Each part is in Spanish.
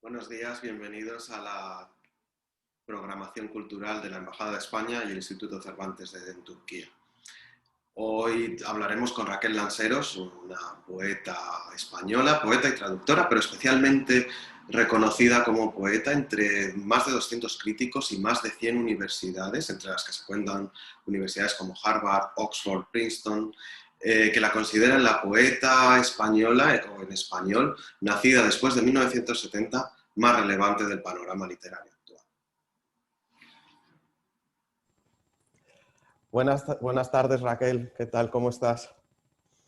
Buenos días, bienvenidos a la programación cultural de la Embajada de España y el Instituto Cervantes en Turquía. Hoy hablaremos con Raquel Lanceros, una poeta española, poeta y traductora, pero especialmente reconocida como poeta entre más de 200 críticos y más de 100 universidades, entre las que se cuentan universidades como Harvard, Oxford, Princeton, que la consideran la poeta española, o en español, nacida después de 1970, más relevante del panorama literario actual. Buenas tardes, Raquel. ¿Qué tal? ¿Cómo estás?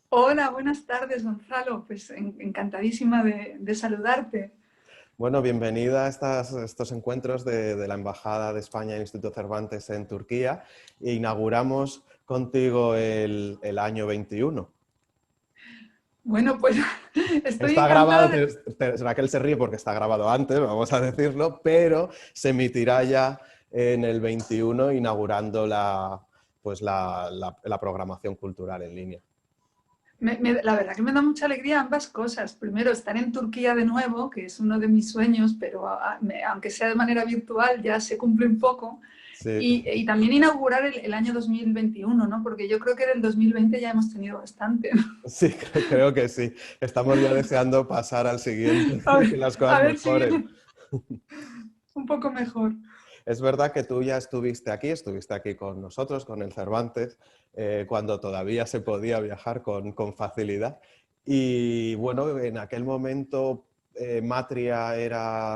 Hola, buenas tardes, Gonzalo. Pues encantadísima de saludarte. Bueno, bienvenida a estos encuentros de la Embajada de España y el Instituto Cervantes en Turquía. Inauguramos contigo el año 21. Bueno, pues estoy Está encantada grabado, de... Raquel se ríe porque está grabado antes, vamos a decirlo, pero se emitirá ya en el 21 inaugurando la programación cultural en línea. La verdad que me da mucha alegría ambas cosas. Primero, estar en Turquía de nuevo, que es uno de mis sueños, pero aunque sea de manera virtual, ya se cumple un poco. Sí. Y también inaugurar el año 2021, ¿no? Porque yo creo que del 2020 ya hemos tenido bastante. Sí, creo que sí. Estamos ya deseando pasar al siguiente A y ver, que las a cosas ver si mejoren. viene un poco mejor. Es verdad que tú ya estuviste aquí con nosotros, con el Cervantes, cuando todavía se podía viajar con facilidad. Y bueno, en aquel momento Matria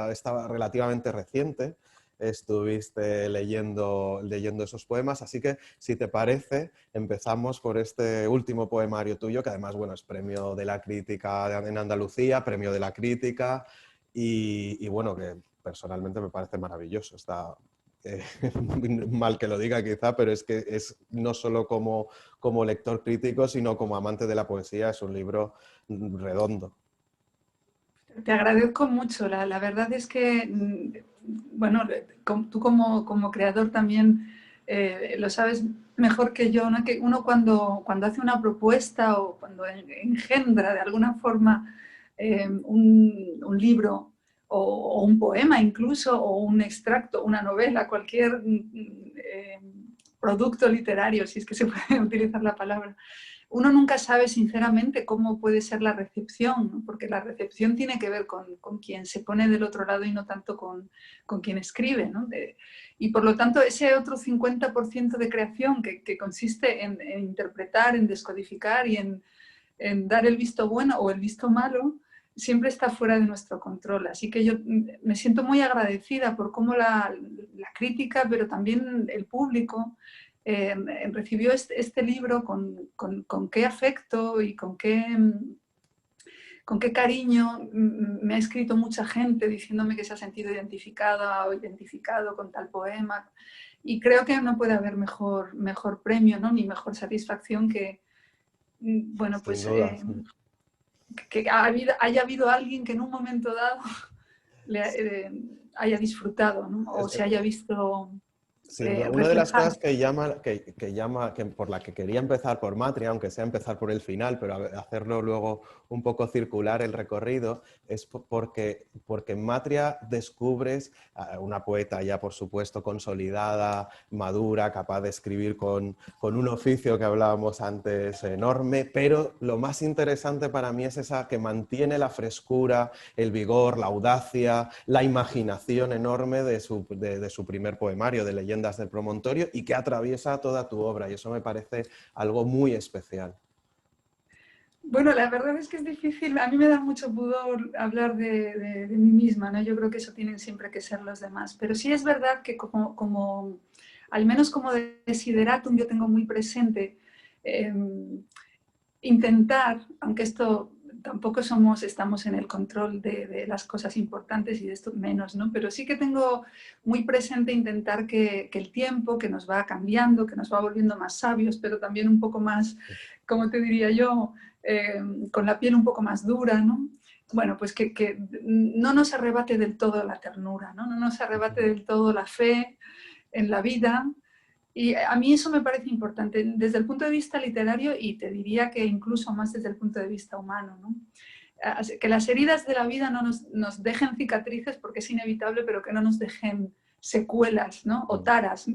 estaba relativamente reciente, estuviste leyendo esos poemas, así que si te parece, empezamos por este último poemario tuyo, que además bueno, es premio de la crítica en Andalucía, premio de la crítica, y bueno, que personalmente me parece maravilloso. Está mal que lo diga quizá, pero es que es no solo como lector crítico, sino como amante de la poesía, es un libro redondo. Te agradezco mucho. La verdad es que, bueno, tú como creador también lo sabes mejor que yo, ¿no? Que uno cuando hace una propuesta o cuando engendra de alguna forma un libro o un poema incluso, o un extracto, una novela, cualquier producto literario, si es que se puede utilizar la palabra, uno nunca sabe sinceramente cómo puede ser la recepción, ¿no? Porque la recepción tiene que ver con quien se pone del otro lado y no tanto con quien escribe, ¿no? Y por lo tanto, ese otro 50% de creación que consiste en interpretar, en descodificar y en dar el visto bueno o el visto malo, siempre está fuera de nuestro control. Así que yo me siento muy agradecida por cómo la crítica, pero también el público, recibió este libro con qué afecto y con qué cariño. Me ha escrito mucha gente diciéndome que se ha sentido identificada o identificado con tal poema. Y creo que no puede haber mejor premio, ¿no? Ni mejor satisfacción que, bueno, Sin pues duda. que haya habido alguien que en un momento dado haya disfrutado, ¿no? O se haya visto Sin duda. Una de las reflejado. cosas que por la que quería empezar por Matria, aunque sea empezar por el final, pero hacerlo luego un poco circular el recorrido, es porque en Matria descubres a una poeta ya, por supuesto, consolidada, madura, capaz de escribir con un oficio que hablábamos antes enorme, pero lo más interesante para mí es esa que mantiene la frescura, el vigor, la audacia, la imaginación enorme de su primer poemario, de Leyendas del Promontorio, y que atraviesa toda tu obra, y eso me parece algo muy especial. Bueno, la verdad es que es difícil. A mí me da mucho pudor hablar de mí misma, ¿no? Yo creo que eso tienen siempre que ser los demás. Pero sí es verdad que al menos como desideratum, yo tengo muy presente eh, intentar, aunque esto tampoco estamos en el control de las cosas importantes y de esto menos, ¿no? Pero sí que tengo muy presente intentar que el tiempo, que nos va cambiando, que nos va volviendo más sabios, pero también un poco más, como te diría yo, con la piel un poco más dura, ¿no? Bueno, pues que no nos arrebate del todo la ternura, ¿no? No nos arrebate del todo la fe en la vida. Y a mí eso me parece importante desde el punto de vista literario, y te diría que incluso más desde el punto de vista humano, ¿no? que las heridas de la vida no nos dejen cicatrices porque es inevitable, pero que no nos dejen secuelas, ¿no? O taras.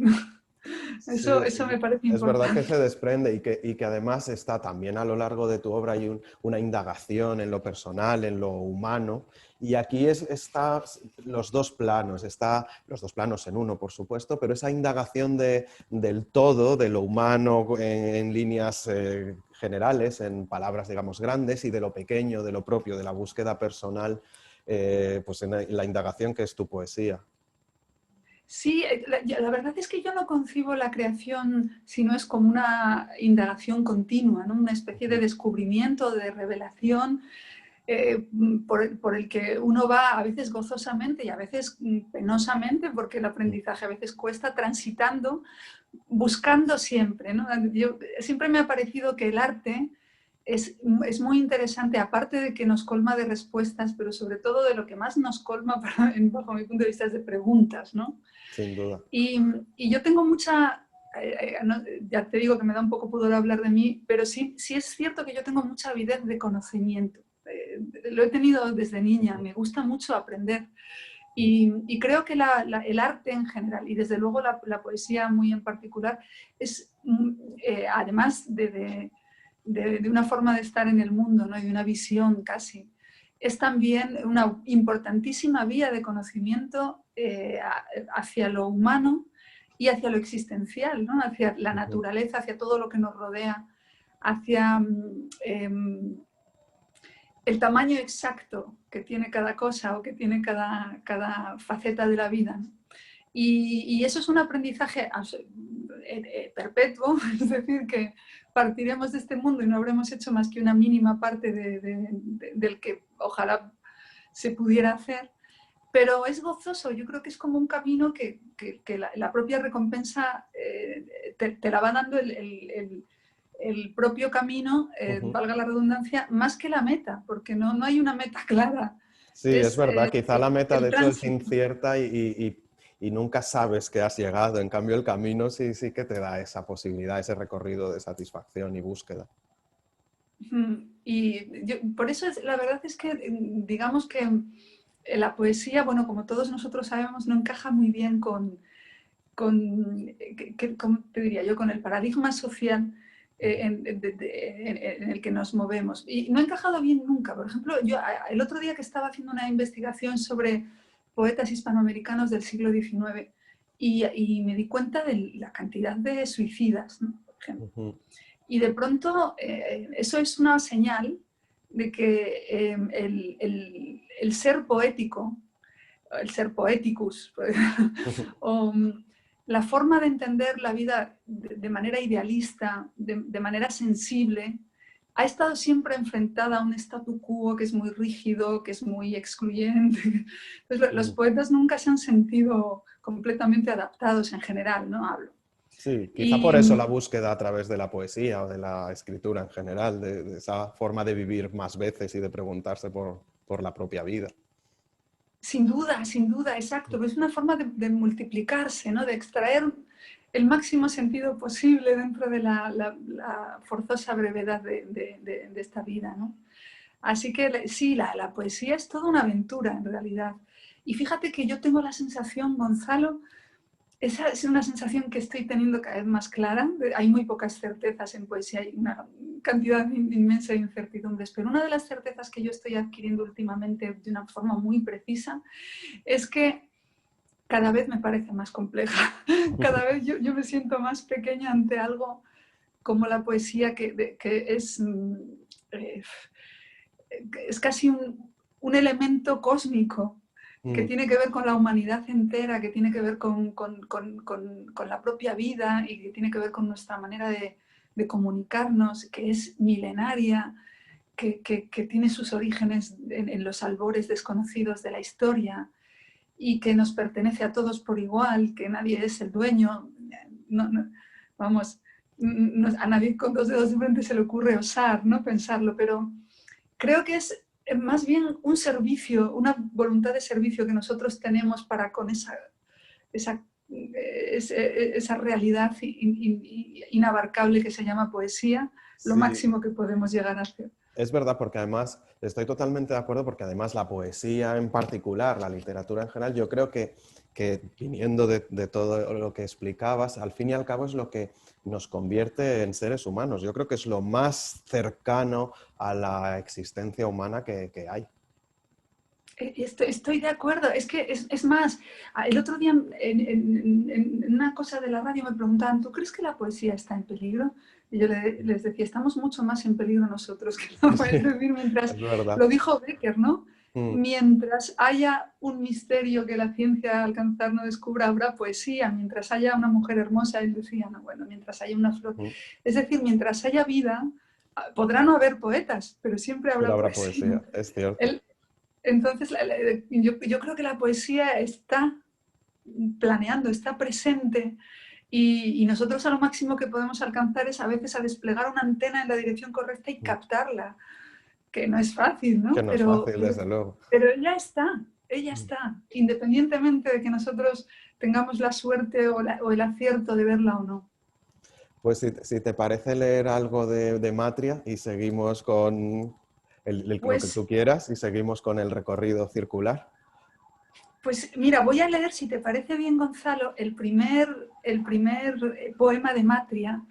Sí, Eso me parece es verdad que importante. se desprende y que además está también a lo largo de tu obra hay una indagación en lo personal, en lo humano, y aquí está los dos planos, está los dos planos en uno, por supuesto, pero esa indagación del todo, de lo humano en líneas generales, en palabras, digamos, grandes, y de lo pequeño, de lo propio, de la búsqueda personal, pues en la indagación que es tu poesía. Sí, la verdad es que yo no concibo la creación si no es como una indagación continua, ¿no? Una especie de descubrimiento, de revelación por el que uno va a veces gozosamente y a veces penosamente, porque el aprendizaje a veces cuesta, transitando, buscando siempre, ¿no? Siempre me ha parecido que el arte es muy interesante, aparte de que nos colma de respuestas, pero sobre todo de lo que más nos colma, bajo mi punto de vista, es de preguntas, ¿no? Sin duda. Y yo tengo mucha, ya te digo que me da un poco pudor hablar de mí, pero sí es cierto que yo tengo mucha avidez de conocimiento. Lo he tenido desde niña, me gusta mucho aprender. Y creo que el arte en general, y desde luego la poesía muy en particular, es, además de una forma de estar en el mundo, ¿no? Y de una visión casi, es también una importantísima vía de conocimiento hacia lo humano y hacia lo existencial, ¿no? Hacia la naturaleza, hacia todo lo que nos rodea, hacia el tamaño exacto que tiene cada cosa o que tiene cada faceta de la vida, ¿no? Y eso es un aprendizaje perpetuo, es decir, que partiremos de este mundo y no habremos hecho más que una mínima parte del que ojalá se pudiera hacer, pero es gozoso, yo creo que es como un camino que la propia recompensa te la va dando el propio camino, valga la redundancia, más que la meta, porque no hay una meta clara. Sí, es verdad, quizá la meta El de hecho es tránsito. incierta y nunca sabes que has llegado, en cambio el camino sí que te da esa posibilidad, ese recorrido de satisfacción y búsqueda. Y por eso la verdad es que digamos que la poesía, bueno, como todos nosotros sabemos, no encaja muy bien con ¿cómo te diría yo? Con el paradigma social en el que nos movemos. Y no ha encajado bien nunca. Por ejemplo, yo el otro día que estaba haciendo una investigación sobre poetas hispanoamericanos del siglo XIX y me di cuenta de la cantidad de suicidas, ¿no? Por ejemplo. Y de pronto eso es una señal de que el ser poético, el ser poeticus, o la forma de entender la vida de manera idealista, de manera sensible, ha estado siempre enfrentada a un statu quo que es muy rígido, que es muy excluyente. Entonces, los poetas nunca se han sentido completamente adaptados en general, ¿no? Hablo. Sí, quizá Y por eso la búsqueda a través de la poesía o de la escritura en general, de esa forma de vivir más veces y de preguntarse por la propia vida. sin duda, exacto. Pero es una forma de multiplicarse, ¿no? De extraer el máximo sentido posible dentro de la forzosa brevedad de esta vida, ¿no? Así que sí, la poesía es toda una aventura en realidad. Y fíjate que yo tengo la sensación, Gonzalo, esa es una sensación que estoy teniendo cada vez más clara. Hay muy pocas certezas en poesía, hay una cantidad inmensa de incertidumbres, pero una de las certezas que yo estoy adquiriendo últimamente de una forma muy precisa es que cada vez me parece más compleja. Cada vez yo me siento más pequeña ante algo como la poesía, que es casi un elemento cósmico que tiene que ver con la humanidad entera, que tiene que ver con la propia vida y que tiene que ver con nuestra manera de comunicarnos, que es milenaria, que tiene sus orígenes en los albores desconocidos de la historia y que nos pertenece a todos por igual, que nadie es el dueño. Vamos, a nadie con dos dedos de frente se le ocurre osar, ¿no? Pensarlo, pero creo que es más bien un servicio, una voluntad de servicio que nosotros tenemos para con esa realidad inabarcable que se llama poesía, lo Sí, máximo que podemos llegar a hacer. Es verdad, porque además estoy totalmente de acuerdo, porque además la poesía en particular, la literatura en general, yo creo que viniendo de todo lo que explicabas, al fin y al cabo es lo que nos convierte en seres humanos. Yo creo que es lo más cercano a la existencia humana que hay. Estoy de acuerdo. Es que es más, el otro día en una cosa de la radio me preguntaban, ¿tú crees que la poesía está en peligro? Y yo les decía, estamos mucho más en peligro nosotros que la Sí, poesía. Es decir, mientras, es verdad. lo dijo Becker, ¿no? Mm, Mientras haya un misterio que la ciencia alcanzar no descubra, habrá poesía. Mientras haya una mujer hermosa, él decía, no, bueno, mientras haya una flor. mm. Es decir, mientras haya vida, podrá no haber poetas, pero siempre Pero habrá habrá poesía. poesía, es cierto. Él, entonces, yo creo que la poesía está planeando, está presente y nosotros a lo máximo que podemos alcanzar es a veces a desplegar una antena en la dirección correcta y Mm. captarla, que no es fácil, Que ¿no? no es fácil, desde luego. Pero ella Mm. está, independientemente de que nosotros tengamos la suerte o el acierto de verla o no. Pues si te parece leer algo de Matria y seguimos con lo que Pues tú quieras y seguimos con el recorrido circular. Pues mira, voy a leer, si te parece bien, Gonzalo, el primer poema de Matria,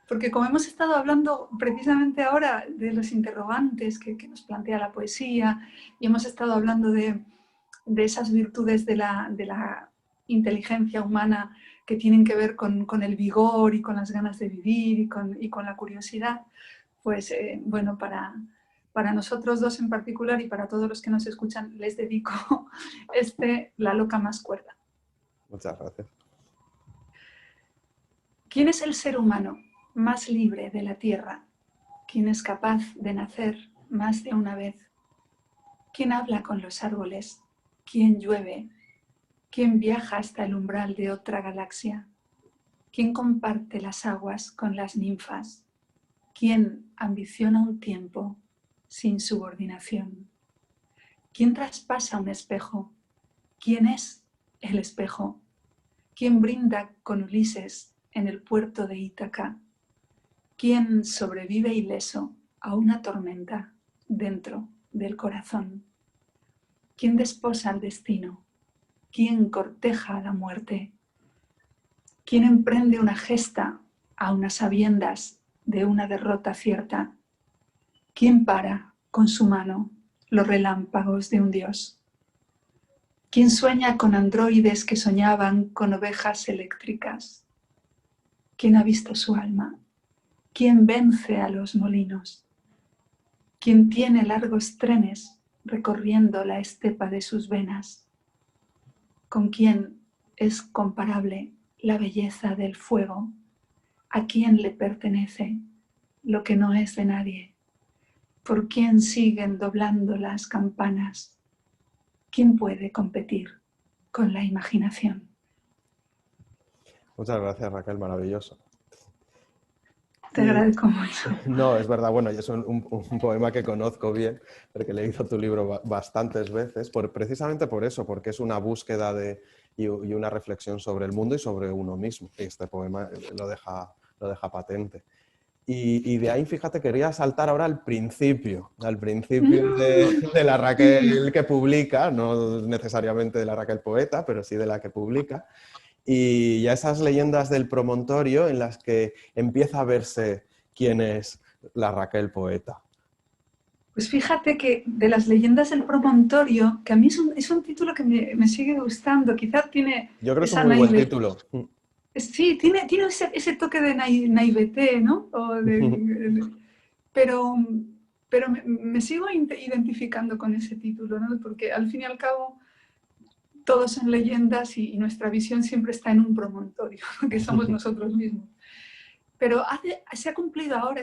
porque como hemos estado hablando precisamente ahora de los interrogantes que nos plantea la poesía y hemos estado hablando de esas virtudes de la inteligencia humana que tienen que ver con el vigor y con las ganas de vivir y con la curiosidad, pues bueno, para nosotros dos en particular y para todos los que nos escuchan, les dedico La loca más cuerda. Muchas gracias. ¿Quién es el ser humano más libre de la tierra? ¿Quién es capaz de nacer más de una vez? ¿Quién habla con los árboles? ¿Quién llueve? ¿Quién viaja hasta el umbral de otra galaxia? ¿Quién comparte las aguas con las ninfas? ¿Quién ambiciona un tiempo sin subordinación? ¿Quién traspasa un espejo? ¿Quién es el espejo? ¿Quién brinda con Ulises en el puerto de Ítaca? ¿Quién sobrevive ileso a una tormenta dentro del corazón? ¿Quién desposa al destino? ¿Quién corteja a la muerte? ¿Quién emprende una gesta a unas sabiendas de una derrota cierta? ¿Quién para con su mano los relámpagos de un dios? ¿Quién sueña con androides que soñaban con ovejas eléctricas? ¿Quién ha visto su alma? ¿Quién vence a los molinos? ¿Quién tiene largos trenes recorriendo la estepa de sus venas? ¿Con quién es comparable la belleza del fuego? ¿A quién le pertenece lo que no es de nadie? ¿Por quién siguen doblando las campanas? ¿Quién puede competir con la imaginación? Muchas gracias, Raquel, maravilloso. Te agradezco mucho. No, es verdad, bueno, y es un poema que conozco bien, porque he leído tu libro bastantes veces, precisamente por eso, porque es una búsqueda y una reflexión sobre el mundo y sobre uno mismo. Y este poema lo deja patente. Y de ahí, fíjate, quería saltar ahora al principio de la Sí. Raquel que publica, no necesariamente de la Raquel poeta, pero sí de la que publica. Y ya esas leyendas del promontorio en las que empieza a verse quién es la Raquel poeta. Pues fíjate que de las leyendas del promontorio, que a mí es un título que me sigue gustando, quizás tiene Yo creo que es un esa muy buen naivete. título. Sí, tiene ese toque de naivete, ¿no? Pero, pero me sigo identificando con ese título, ¿no? Porque al fin y al cabo todos son leyendas y nuestra visión siempre está en un promontorio, que somos nosotros mismos. Pero se ha cumplido ahora,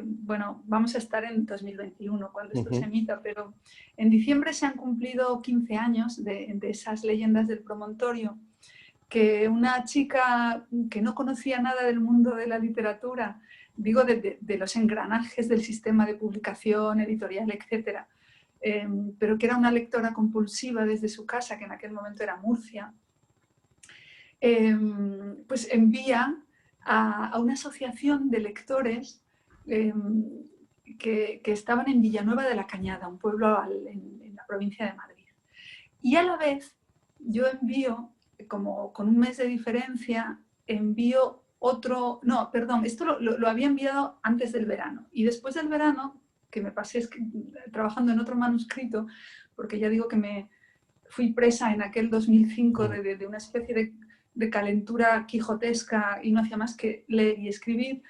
bueno, vamos a estar en 2021 cuando esto se emita, pero en diciembre se han cumplido 15 años de esas leyendas del promontorio, que una chica que no conocía nada del mundo de la literatura, digo de los engranajes del sistema de publicación, editorial, etcétera, pero que era una lectora compulsiva desde su casa, que en aquel momento era Murcia, pues envía a una asociación de lectores que estaban en Villanueva de la Cañada, un pueblo en la provincia de Madrid. Y a la vez yo envío, como con un mes de diferencia, envío otro, no, perdón, esto lo había enviado antes del verano. Y después del verano, que me pasé trabajando en otro manuscrito, porque ya digo que me fui presa en aquel 2005 de una especie de calentura quijotesca y no hacía más que leer y escribir.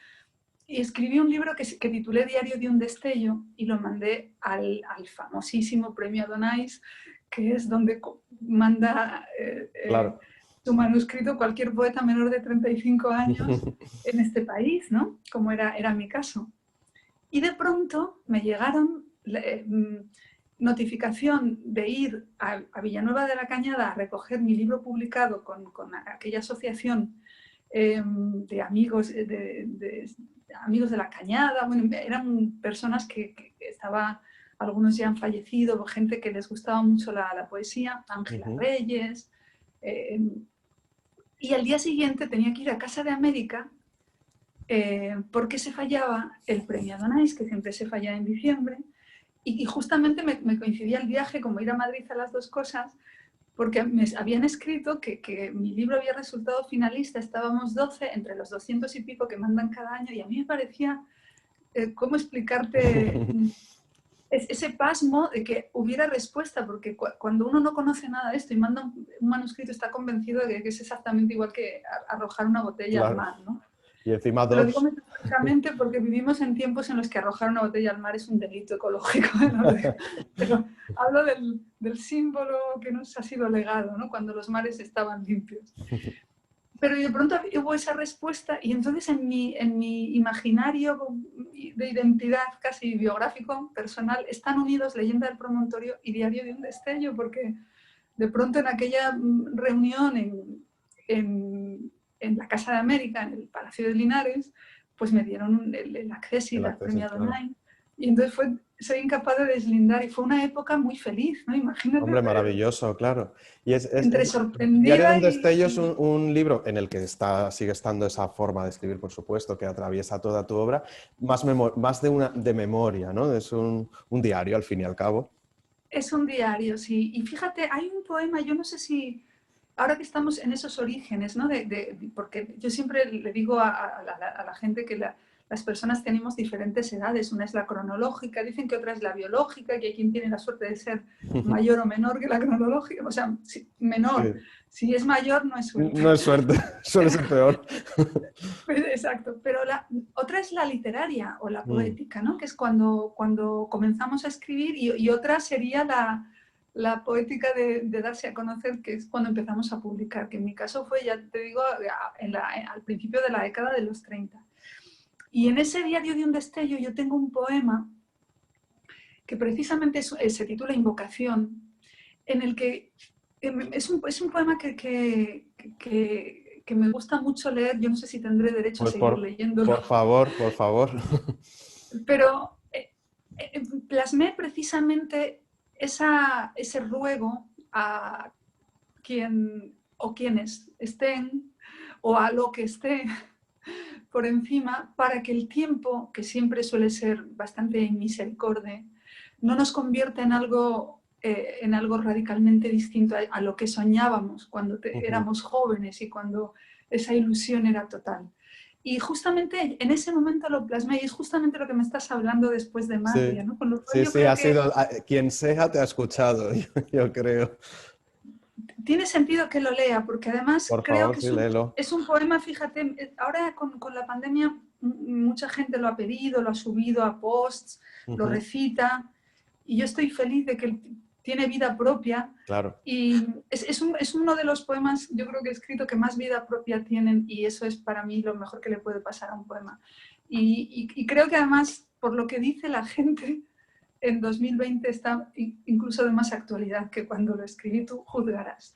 Y escribí un libro que titulé Diario de un destello y lo mandé al famosísimo Premio Adonais, que es donde manda Claro. su manuscrito cualquier poeta menor de 35 años en este país, ¿no? Como era mi caso. Y de pronto me llegaron notificación de ir a Villanueva de la Cañada a recoger mi libro publicado con aquella asociación de amigos amigos de la Cañada. Bueno, eran personas que algunos ya han fallecido, gente que les gustaba mucho la poesía, Ángela Reyes. Y al día siguiente tenía que ir a Casa de América porque se fallaba el Premio Adonais, que siempre se falla en diciembre. Y justamente me coincidía el viaje, como ir a Madrid a las dos cosas, porque me habían escrito que mi libro había resultado finalista, estábamos 12 entre los 200 y pico que mandan cada año, y a mí me parecía, ¿cómo explicarte ese pasmo de que hubiera respuesta? Porque cuando uno no conoce nada de esto y manda un manuscrito, está convencido de que es exactamente igual que arrojar una botella al mar, ¿no? Y encima Lo digo dos. metafóricamente porque vivimos en tiempos en los que arrojar una botella al mar es un delito ecológico, ¿no? Pero hablo del símbolo que nos ha sido legado, ¿no? Cuando los mares estaban limpios. Pero de pronto hubo esa respuesta y entonces en mi imaginario de identidad casi biográfico, personal, están unidos Leyenda del Promontorio y Diario de un destello, porque de pronto en aquella reunión en la Casa de América, en el Palacio de Linares, pues me dieron el acceso al Premio Adonais. Y entonces soy incapaz de deslindar y fue una época muy feliz, ¿no? Imagínate. Hombre, maravilloso, claro. Y entre Diario de sorprendida un destello es un libro en el que sigue estando esa forma de escribir, por supuesto, que atraviesa toda tu obra, más de memoria, ¿no? Es un diario, al fin y al cabo. Es un diario, sí. Y fíjate, hay un poema, yo no sé si, ahora que estamos en esos orígenes, ¿no? Porque yo siempre le digo a la gente que las personas tenemos diferentes edades. Una es la cronológica, dicen que otra es la biológica, que hay quien tiene la suerte de ser mayor o menor que la cronológica. O sea, menor. Sí. Si es mayor, no es suerte. No es suerte, suele ser peor. Exacto. Pero otra es la literaria o la poética, ¿no? Que es cuando comenzamos a escribir, y otra sería la poética de darse a conocer, que es cuando empezamos a publicar, que en mi caso fue, ya te digo, al principio de la década de los 30. Y en ese Diario de un destello yo tengo un poema que precisamente se titula Invocación, en el que es un poema que me gusta mucho leer. Yo no sé si tendré derecho a seguir leyéndolo. Por favor, por favor. Pero plasmé precisamente ese ruego a quien o quienes estén o a lo que esté por encima, para que el tiempo, que siempre suele ser bastante inmisericordia, no nos convierta en algo radicalmente distinto a lo que soñábamos cuando éramos jóvenes y cuando esa ilusión era total. Y justamente en ese momento lo plasmé, y es justamente lo que me estás hablando después de Matria, Sí. ¿no? Con lo cual Sí, yo sí, creo ha sido, quien sea te ha escuchado, yo creo. Tiene sentido que lo lea, porque además por creo favor, que sí, léelo. es un poema, fíjate, ahora con la pandemia mucha gente lo ha pedido, lo ha subido a posts, lo recita, y yo estoy feliz de que tiene vida propia. Claro. Y es uno de los poemas, yo creo que he escrito, que más vida propia tienen, y eso es para mí lo mejor que le puede pasar a un poema. Y creo que además, por lo que dice la gente, en 2020 está incluso de más actualidad que cuando lo escribí. Tú juzgarás.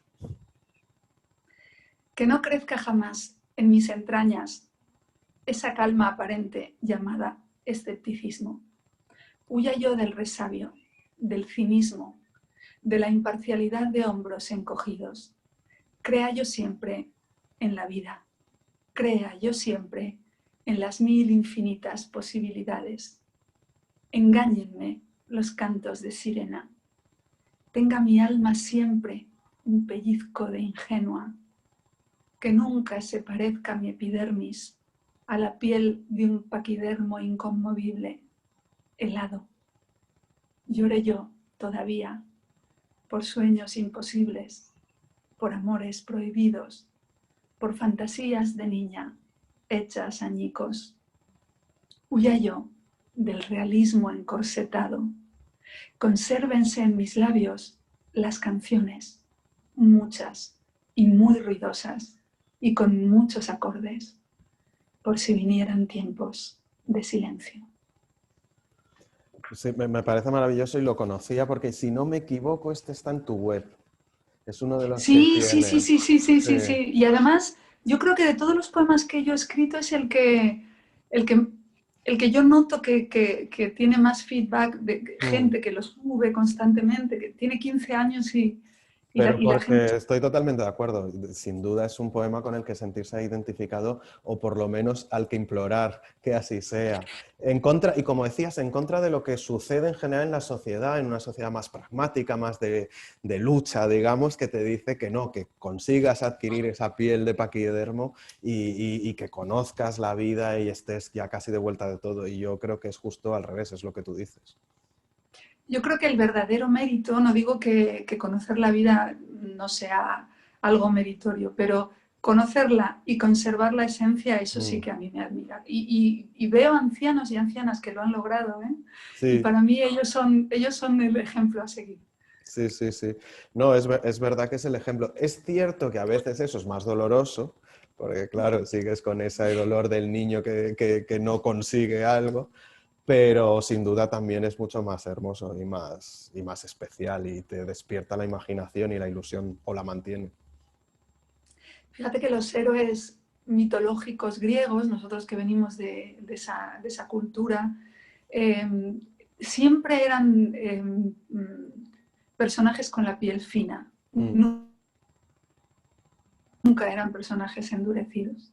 Que no crezca jamás en mis entrañas esa calma aparente llamada escepticismo. Huya yo del resabio, del cinismo, de la imparcialidad de hombros encogidos. Crea yo siempre en la vida. Crea yo siempre en las 1000 infinitas posibilidades. engáñenme los cantos de sirena. Tenga mi alma siempre un pellizco de ingenua, que nunca se parezca mi epidermis a la piel de un paquidermo inconmovible, helado. Lloré yo todavía por sueños imposibles, por amores prohibidos, por fantasías de niña hechas añicos. Huya yo del realismo encorsetado. Consérvense en mis labios las canciones, muchas y muy ruidosas y con muchos acordes, por si vinieran tiempos de silencio. Sí, me parece maravilloso y lo conocía porque, si no me equivoco, este está en tu web. Es uno de los que Sí, sí, sí, tienes. sí, sí, sí, sí, Sí. sí. Y además, yo creo que de todos los poemas que yo he escrito es el que, el que yo noto que tiene más feedback de gente que lo sube constantemente, que tiene 15 años Pero y la gente... porque estoy totalmente de acuerdo. Sin duda es un poema con el que sentirse identificado, o por lo menos al que implorar que así sea. En contra, y como decías, en contra de lo que sucede en general en la sociedad, en una sociedad más pragmática, más de lucha, digamos, que te dice que no, que consigas adquirir esa piel de paquidermo y que conozcas la vida y estés ya casi de vuelta de todo. Y yo creo que es justo al revés, es lo que tú dices. Yo creo que el verdadero mérito, no digo que conocer la vida no sea algo meritorio, pero conocerla y conservar la esencia, eso sí que a mí me admira. Y veo ancianos y ancianas que lo han logrado, ¿eh? Y Sí. para mí ellos son el ejemplo a seguir. Sí, sí, sí. No, es verdad que es el ejemplo. Es cierto que a veces eso es más doloroso, porque claro, sigues con ese dolor del niño que no consigue algo, pero sin duda también es mucho más hermoso y más especial, y te despierta la imaginación y la ilusión, o la mantiene. Fíjate que los héroes mitológicos griegos, nosotros que venimos de esa cultura, siempre eran personajes con la piel fina. Nunca eran personajes endurecidos.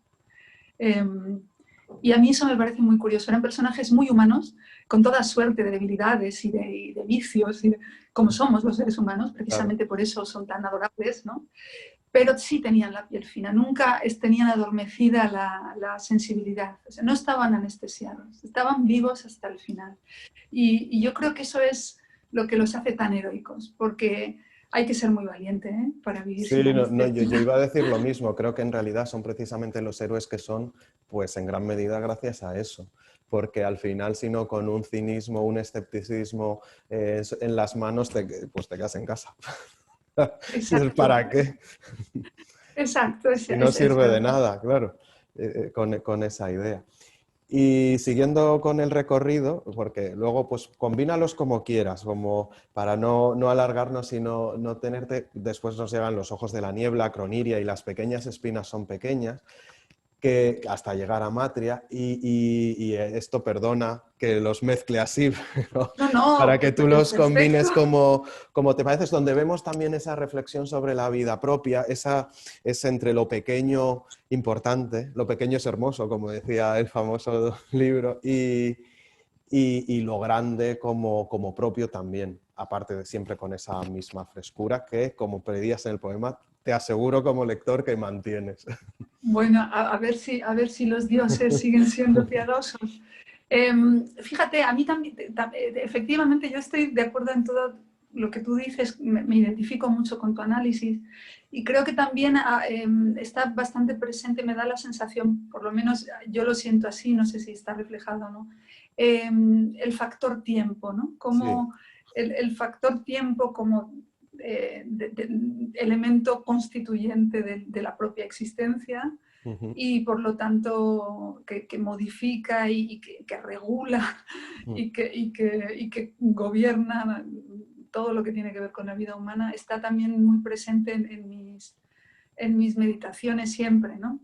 Y a mí eso me parece muy curioso. Eran personajes muy humanos, con toda suerte de debilidades y de vicios, como somos los seres humanos, precisamente por eso son tan adorables, ¿no? Pero sí tenían la piel fina, nunca tenían adormecida la sensibilidad, o sea, no estaban anestesiados, estaban vivos hasta el final. Y yo creo que eso es lo que los hace tan heroicos, porque hay que ser muy valiente, ¿eh?, para vivir Sí, sin no, yo anestesia. iba a decir lo mismo. Creo que en realidad son precisamente los héroes que son, pues en gran medida gracias a eso. Porque al final, si no, con un cinismo, un escepticismo en las manos, pues te quedas en casa. Exacto, ¿Para qué? exacto, Si no es sirve de verdad. nada, claro, con esa idea. Y siguiendo con el recorrido, porque luego pues combínalos como quieras, como para no alargarnos y no tenerte. Después nos llegan Los ojos de la niebla, Croniria y Las pequeñas espinas son pequeñas, que hasta llegar a Matria, y esto, perdona que los mezcle así, pero No, no, para que tú los perfecto. combines como te pareces, donde vemos también esa reflexión sobre la vida propia, es entre lo pequeño importante, lo pequeño es hermoso, como decía el famoso libro, y lo grande como propio también, aparte de siempre con esa misma frescura que, como pedías en el poema, te aseguro como lector que mantienes. Bueno, a ver si los dioses siguen siendo piadosos. Fíjate, a mí también, efectivamente, yo estoy de acuerdo en todo lo que tú dices, me identifico mucho con tu análisis y creo que también está bastante presente, me da la sensación, por lo menos yo lo siento así, no sé si está reflejado o no, el factor tiempo, ¿no? Sí. Como el factor tiempo como elemento constituyente de la propia existencia y por lo tanto que modifica y que regula y que gobierna todo lo que tiene que ver con la vida humana, está también muy presente en mis meditaciones siempre, ¿no?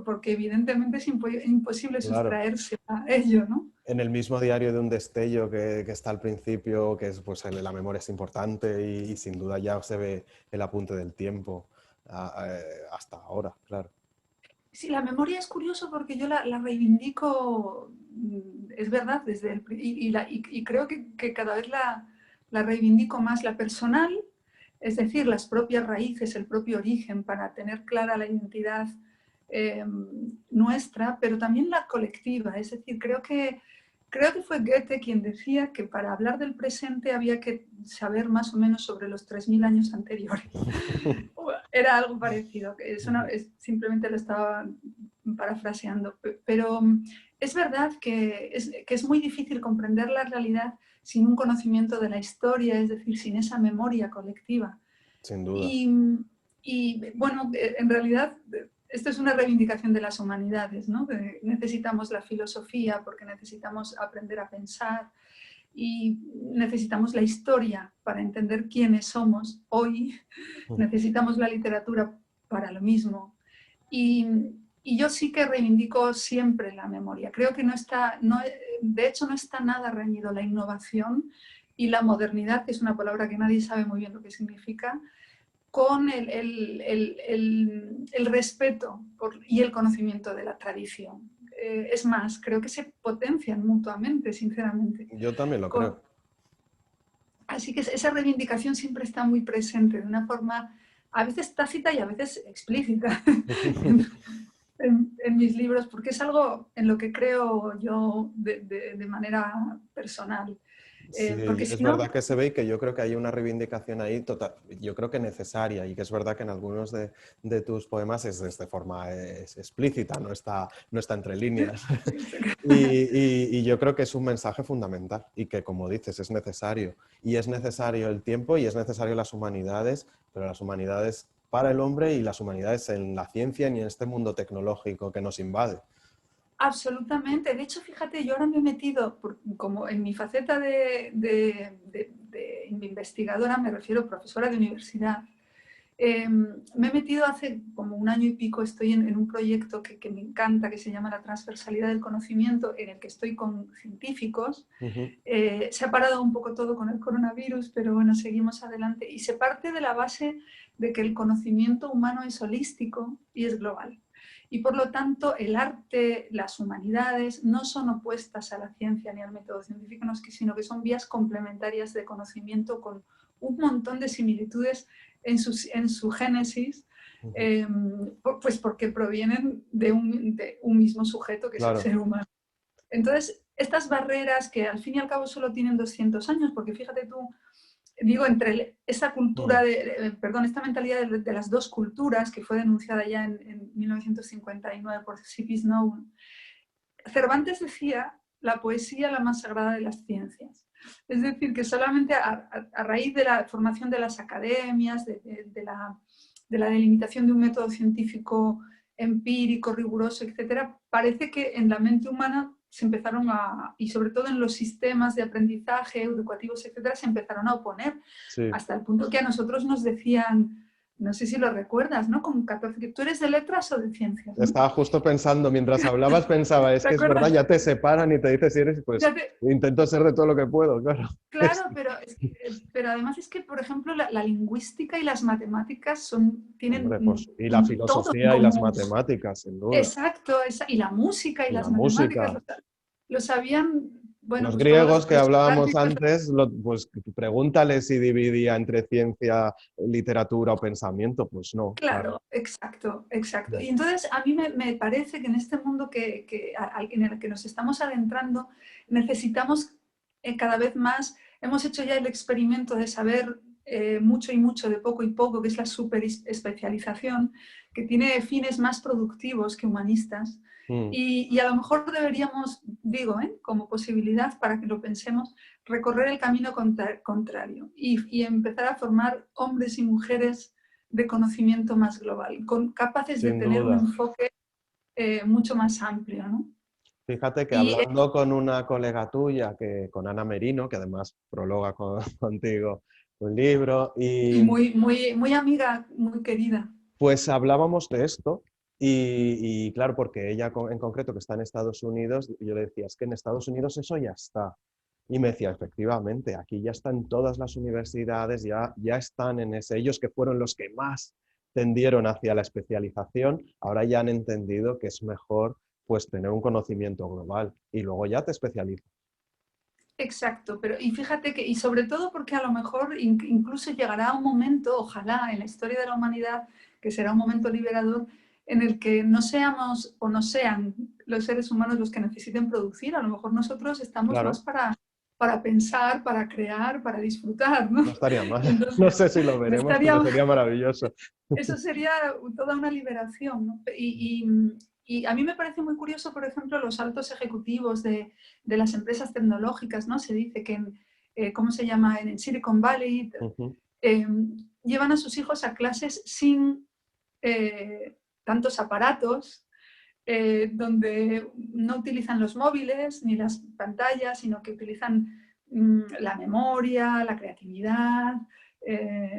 Porque evidentemente es imposible Claro. sustraerse a ello, ¿no? En el mismo Diario de un destello que está al principio, que es, pues, la memoria es importante, y sin duda ya se ve el apunte del tiempo hasta ahora, claro. Sí, la memoria es curioso porque yo la reivindico, es verdad, y creo que cada vez la reivindico más, la personal, es decir, las propias raíces, el propio origen, para tener clara la identidad nuestra, pero también la colectiva. Es decir, creo que fue Goethe quien decía que para hablar del presente había que saber más o menos sobre los 3000 años anteriores. Era algo parecido, que simplemente lo estaba parafraseando, pero es verdad que es muy difícil comprender la realidad sin un conocimiento de la historia, es decir, sin esa memoria colectiva. Sin duda. Y bueno, en realidad esto es una reivindicación de las humanidades, ¿no? Necesitamos la filosofía porque necesitamos aprender a pensar y necesitamos la historia para entender quiénes somos hoy, necesitamos la literatura para lo mismo. Y yo sí que reivindico siempre la memoria. Creo que de hecho no está nada reñido la innovación y la modernidad, que es una palabra que nadie sabe muy bien lo que significa, con el respeto y el conocimiento de la tradición. Es más, creo que se potencian mutuamente, sinceramente. Yo también lo creo. Así que esa reivindicación siempre está muy presente, de una forma a veces tácita y a veces explícita en mis libros, porque es algo en lo que creo yo de manera personal. Sí, Porque es si no, verdad que se ve y que yo creo que hay una reivindicación ahí total, yo creo que necesaria, y que es verdad que en algunos de tus poemas es de forma explícita, no está entre líneas. Y yo creo que es un mensaje fundamental y que, como dices, es necesario. Y es necesario el tiempo y es necesario las humanidades, pero las humanidades para el hombre y las humanidades en la ciencia y en este mundo tecnológico que nos invade. absolutamente. De hecho, fíjate, yo ahora me he metido, como en mi faceta de investigadora, me refiero a profesora de universidad, me he metido hace como un año y pico, estoy en un proyecto que me encanta, que se llama la transversalidad del conocimiento, en el que estoy con científicos. Se ha parado un poco todo con el coronavirus, pero bueno, seguimos adelante. Y se parte de la base de que el conocimiento humano es holístico y es global. Y por lo tanto, el arte, las humanidades, no son opuestas a la ciencia ni al método científico, sino que son vías complementarias de conocimiento con un montón de similitudes en su génesis, pues porque provienen de un mismo sujeto que es el Claro. ser humano. Entonces, estas barreras que al fin y al cabo solo tienen 200 años, porque fíjate tú, digo, entre esta cultura, esta mentalidad de las dos culturas que fue denunciada ya en 1959 por C.P. Snow, Cervantes decía la poesía la más sagrada de las ciencias. Es decir, que solamente a raíz de la formación de las academias, de la delimitación de un método científico empírico, riguroso, etcétera, parece que en la mente humana se empezaron y sobre todo en los sistemas de aprendizaje educativos, etcétera, se empezaron a oponer, Sí. hasta el punto que a nosotros nos decían, no sé si lo recuerdas, ¿no? Con 14, ¿tú eres de letras o de ciencias? ¿No? Estaba justo pensando, mientras hablabas, pensaba, es que es verdad, ya te separan y te dices si eres, pues intento ser de todo lo que puedo, claro. Claro, pero además es que, por ejemplo, la lingüística y las matemáticas tienen Hombre, pues, y la todo en filosofía y las común. matemáticas, sin duda. Exacto, y la música y Y las la matemáticas música. lo sabían, bueno, Los pues todos griegos que los hablábamos clásicos. antes, pues pregúntale si dividía entre ciencia, literatura o pensamiento, pues no. Claro, exacto, exacto. Y entonces a mí me parece que en este mundo en el que nos estamos adentrando necesitamos cada vez más, hemos hecho ya el experimento de saber mucho y mucho de poco y poco, que es la superespecialización, que tiene fines más productivos que humanistas. Y a lo mejor deberíamos, digo, como posibilidad para que lo pensemos, recorrer el camino contrario y empezar a formar hombres y mujeres de conocimiento más global, capaces de Sin tener un duda. enfoque mucho más amplio, ¿no? Fíjate que hablando con una colega tuya, con Ana Merino, que además prologa contigo un libro, Y y muy amiga, muy querida. pues hablábamos de esto y claro, porque ella en concreto que está en Estados Unidos, yo le decía, es que en Estados Unidos eso ya está. Y me decía, efectivamente, aquí ya están todas las universidades, ya están en ese, ellos que fueron los que más tendieron hacia la especialización, ahora ya han entendido que es mejor pues tener un conocimiento global y luego ya te especializas. Exacto, pero y fíjate que, y sobre todo porque a lo mejor incluso llegará un momento, ojalá en la historia de la humanidad, que será un momento liberador, en el que no seamos o no sean los seres humanos los que necesiten producir, a lo mejor nosotros estamos más Claro, para pensar, para crear, para disfrutar, ¿no? no estaría mal. Y entonces, No sé si lo no veremos, pero estaría, sería maravilloso. eso sería toda una liberación, ¿no? Y a mí me parece muy curioso, por ejemplo, los altos ejecutivos de las empresas tecnológicas, ¿no? Se dice que ¿cómo se llama? En Silicon Valley, eh, llevan a sus hijos a clases sin tantos aparatos, donde no utilizan los móviles ni las pantallas, sino que utilizan la memoria, la creatividad,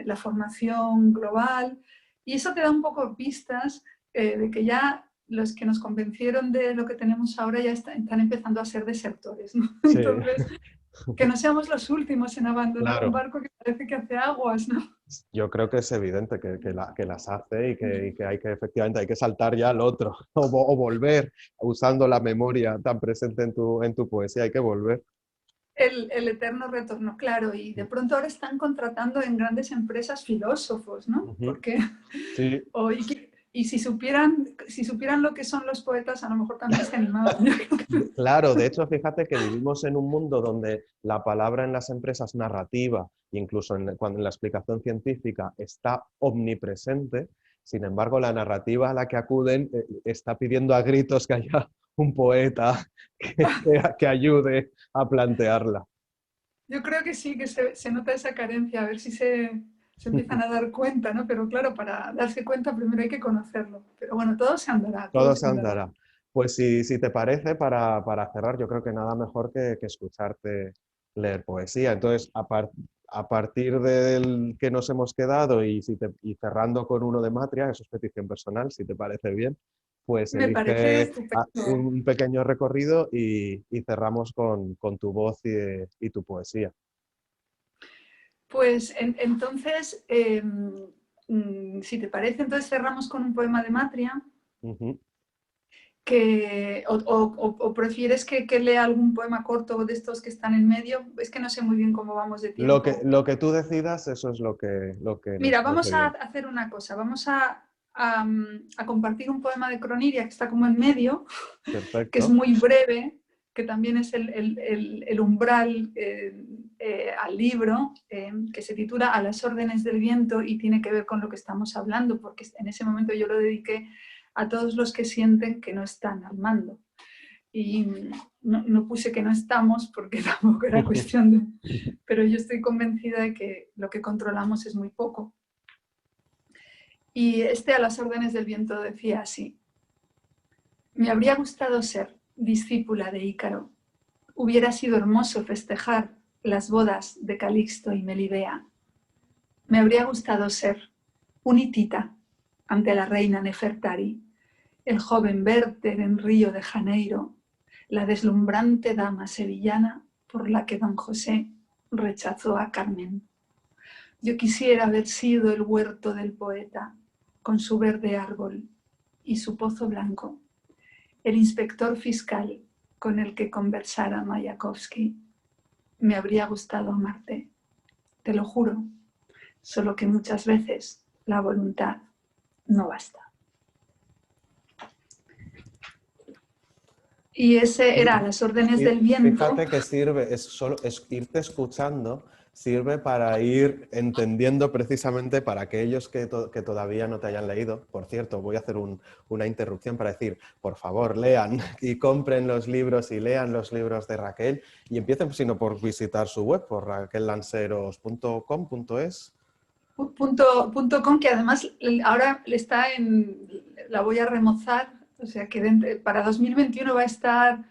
la formación global. Y eso te da un poco pistas de que ya los que nos convencieron de lo que tenemos ahora ya están empezando a ser desertores, ¿no? Sí, Entonces, que no seamos los últimos en abandonar un claro. barco que parece que hace aguas, ¿no? Yo creo que es evidente que las hace y que hay que efectivamente hay que saltar ya al otro o volver usando la memoria tan presente en tu poesía, hay que volver. El eterno retorno, claro, y de pronto ahora están contratando en grandes empresas filósofos, ¿no? Ujú. Porque, Sí, y si supieran lo que son los poetas, a lo mejor también se animaban. claro, de hecho, fíjate que vivimos en un mundo donde la palabra en las empresas narrativa, incluso cuando en la explicación científica, está omnipresente. Sin embargo, la narrativa a la que acuden está pidiendo a gritos que haya un poeta que ayude a plantearla. Yo creo que sí, que se nota esa carencia, a ver si se empiezan a dar cuenta, ¿no? Pero claro, para darse cuenta primero hay que conocerlo. Pero bueno, todo se andará, todo Todo se se andará. andará. Pues si te parece, para cerrar, yo creo que nada mejor que escucharte leer poesía. Entonces, a partir del que nos hemos quedado y cerrando con uno de Matria, eso es petición personal, si te parece bien, pues Me parece elige estupendo. un pequeño recorrido y cerramos con tu voz y tu poesía. Pues entonces, si te parece, entonces cerramos con un poema de Matria. Ujú. O prefieres que lea algún poema corto de estos que están en medio. Es que no sé muy bien cómo vamos de tiempo. Lo que tú decidas, eso es lo que nos Mira, parece vamos a bien. hacer una cosa. Vamos a compartir un poema de Croniria que está como en medio, que es Perfecto. muy breve, que también es el umbral al libro, que se titula A las órdenes del viento y tiene que ver con lo que estamos hablando, porque en ese momento yo lo dediqué a todos los que sienten que no están al mando. Y no puse que no estamos porque tampoco era cuestión de... Pero yo estoy convencida de que lo que controlamos es muy poco. Y a las órdenes del viento decía así: me habría gustado ser discípula de Ícaro. Hubiera sido hermoso festejar las bodas de Calixto y Melibea. Me habría gustado ser un hitita ante la reina Nefertari, el joven Werther en Río de Janeiro, la deslumbrante dama sevillana por la que don José rechazó a Carmen. Yo quisiera haber sido el huerto del poeta, con su verde árbol y su pozo blanco, el inspector fiscal con el que conversara Mayakovsky. Me habría gustado amarte, te lo juro, solo que muchas veces la voluntad no basta. Y ese era Las órdenes del viento. Fíjate que sirve, es irte escuchando, sirve para ir entendiendo precisamente para aquellos que todavía no te hayan leído. Por cierto, voy a hacer una interrupción para decir, por favor, lean y compren los libros y lean los libros de Raquel y empiecen, sino por visitar su web, por raquellanceros.com.es. .com, que además ahora la voy a remozar, o sea que para 2021 va a estar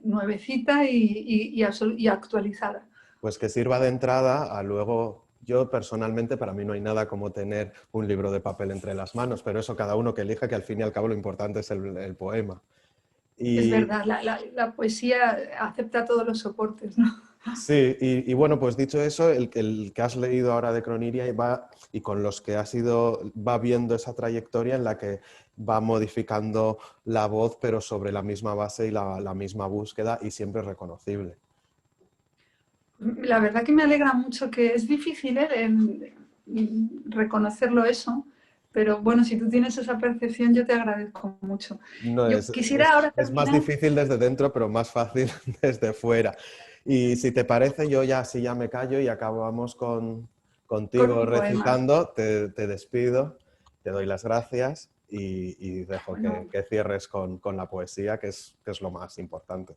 nuevecita y actualizada. Pues que sirva de entrada a luego, yo personalmente, para mí no hay nada como tener un libro de papel entre las manos, pero eso cada uno que elija, que al fin y al cabo lo importante es el poema. Es Y verdad, la poesía acepta todos los soportes, ¿no? Sí, y bueno, pues dicho eso, el que has leído ahora de Croniria y con los que va viendo esa trayectoria en la que va modificando la voz, pero sobre la misma base y la misma búsqueda y siempre reconocible. La verdad que me alegra mucho, que es difícil reconocerlo eso, pero bueno, si tú tienes esa percepción, yo te agradezco mucho. No, Yo quisiera ahora es más terminar difícil desde dentro, pero más fácil desde fuera. Y si te parece, yo ya así ya me callo y acabamos con contigo un poema. recitando. Te despido, te doy las gracias y dejo Bueno, que cierres con la poesía, que es lo más importante.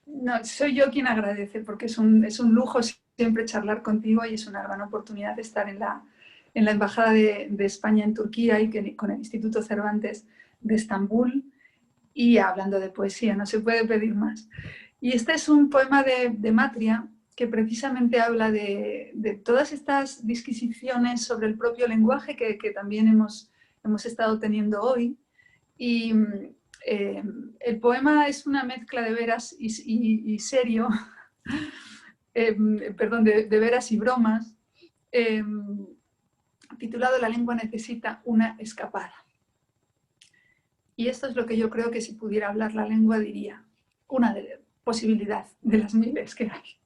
no, soy yo quien agradece, porque es un lujo siempre charlar contigo y es una gran oportunidad de estar en la Embajada de España en Turquía y con el Instituto Cervantes de Estambul y hablando de poesía, no se puede pedir más. Y este es un poema de Matria que precisamente habla de todas estas disquisiciones sobre el propio lenguaje que también hemos estado teniendo hoy. Y el poema es una mezcla de veras y serio, perdón, de veras y bromas, titulado La lengua necesita una escapada. Y esto es lo que yo creo que si pudiera hablar la lengua diría, una posibilidad de las miles que hay.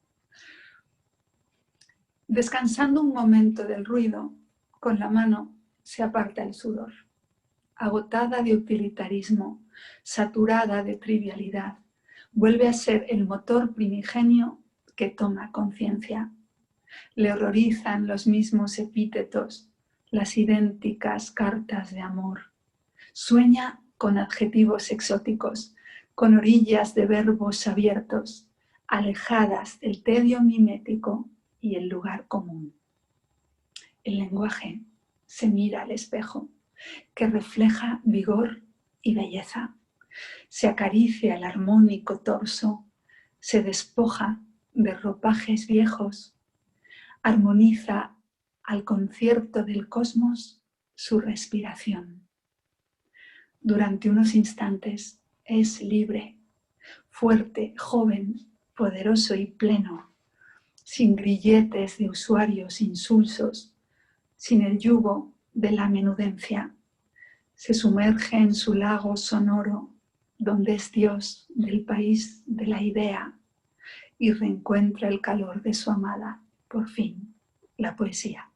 Descansando un momento del ruido, con la mano se aparta el sudor. Agotada de utilitarismo, saturada de trivialidad, vuelve a ser el motor primigenio que toma conciencia. Le horrorizan los mismos epítetos, las idénticas cartas de amor. Sueña con adjetivos exóticos, con orillas de verbos abiertos, alejadas del tedio mimético y el lugar común. El lenguaje se mira al espejo, que refleja vigor y belleza. Se acaricia el armónico torso, se despoja de ropajes viejos, armoniza al concierto del cosmos su respiración. Durante unos instantes es libre, fuerte, joven, poderoso y pleno, sin grilletes de usuarios insulsos, sin el yugo de la menudencia. Se sumerge en su lago sonoro, donde es Dios del país de la idea, y reencuentra el calor de su amada, por fin, la poesía.